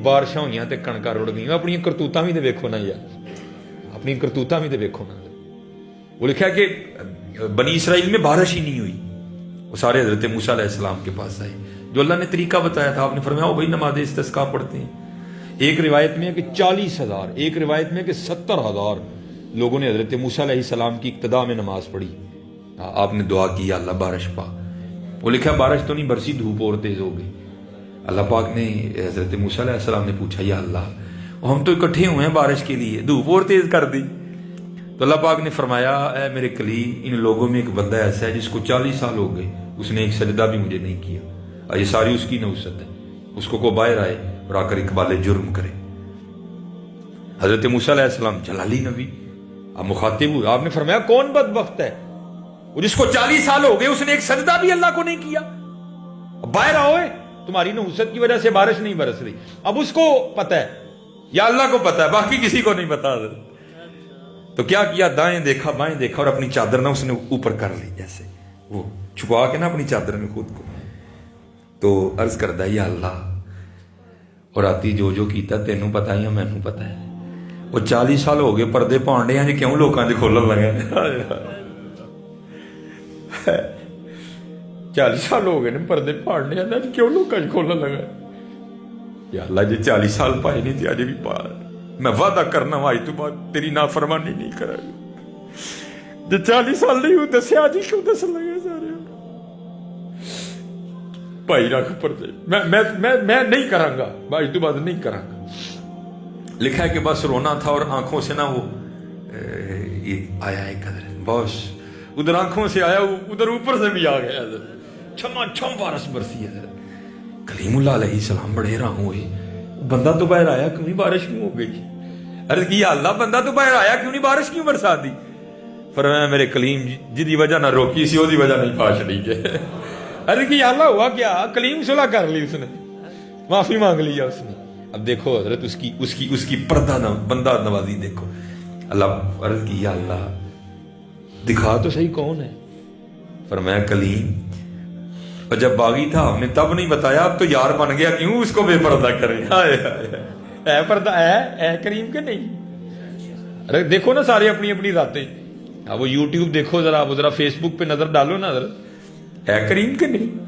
بارشاں ہوئی تے کنکاں رڑ گئی. اپنی کرتوتاں بھی تے ویکھو نا یار, اپنی کرتوتاں بھی تے ویکھو نا. وہ لکھا کہ بنی اسرائیل میں بارش ہی نہیں ہوئی. وہ سارے حضرت موسیٰ علیہ السلام کے پاس آئے. جو اللہ نے طریقہ بتایا تھا, آپ نے فرمایا بھائی نماز استسقاء پڑھتے ہیں. ایک روایت میں ہے کہ 40,000, ایک روایت میں ہے کہ 70,000 لوگوں نے حضرت موسیٰ علیہ السلام کی اقتداء میں نماز پڑھی. آپ نے دعا کی اللہ بارش پا. وہ لکھا بارش تو نہیں برسی, دھوپ اور تیز ہو گئی. اللہ پاک نے حضرت موسیٰ علیہ السلام نے پوچھا یا اللہ ہم تو اکٹھے ہوئے ہیں بارش کے لیے, دھوپ اور تیز کر دی. تو اللہ پاک نے فرمایا اے میرے کلیم, ان لوگوں میں ایک بندہ ایسا ہے جس کو 40 سال ہو گئے, اس نے ایک سجدہ بھی مجھے نہیں کیا. یہ ساری اس کی نحوست ہے. اس کو باہر آئے اور آ کر اقبال جرم کرے. حضرت موسیٰ علیہ السلام جلالی نبی, آپ مخاطب ہوئے. آپ نے فرمایا کون بدبخت ہے وہ جس کو 40 سال ہو گئے اس نے ایک سجدہ بھی اللہ کو نہیں کیا. باہر آؤ, تمہاری نحوست کی وجہ سے بارش نہیں برس رہی. اب اس کو پتہ ہے یا اللہ کو پتہ ہے, باقی کسی کو نہیں پتا. تو کیا کیا, دائیں دیکھا بائیں دیکھا اور اپنی چادر نہ اس نے اوپر کر لی, جیسے وہ چھپا کے نا اپنی چادر میں خود کو. تو عرض کردہ یا اللہ اور آتی جو کیتا تینوں پتا ہی مینوں پتا ہے. وہ 40 سال ہو گئے پردے پانڈے ہیں کیوں لوکاں دے کھولن لگے. 40 سال ہو گئے نے پردے پانڈے ہیں کیوں لوکاں دے کھولن لگا. یا اللہ جی 40 سال پائے نہیں تھے اجے بھی پا, میں وعدہ کرنا وا اج تو بعد تیری نافرمانی نہیں کرا گا. جی 40 سال نہیں ہوتے دسیا جی کیوں دس لگے سارے بھائی رکھ پردے. میں نہیں کراں گا, اج تو بعد نہیں کراں گا. لکھا ہے کہ بس رونا تھا اور آنکھوں سے نا وہ آیا ایک قدر بس ادھر آنکھوں سے آیا, ادھر اوپر سے بھی آ گیا. چھما چھم بارش برسی ہے. کلیم اللہ علیہ السلام بڑے حیران ہوئے, بندہ تو باہر آیا کیوں نہیں بارش کیوں ہو گئی. عرض کیا اللہ بندہ تو باہر آیا کیوں نہیں بارش کیوں برسا دی. فرمایا میرے کلیم جدی وجہ نہ روکی سی وہی وجہ نہیں پاش لی گئے. عرض کیا اللہ ہوا کیا, کلیم صلح کر لی, اس نے معافی مانگ لیا اس نے. اب دیکھو حضرت اس کی پردہ بندہ نوازی دیکھو. اللہ عرض کی یا اللہ دکھا تو صحیح کون ہے. فرمایا کلیم, اور جب باغی تھا ہم نے تب نہیں بتایا, اب تو یار بن گیا کیوں اس کو بے پردہ کریں. اے پردہ اے کریم کے نہیں. ارے دیکھو نا سارے اپنی اپنی ذاتیں. اب وہ یوٹیوب دیکھو ذرا فیس بک پہ نظر ڈالو نا حضرت, اے کریم کے نہیں.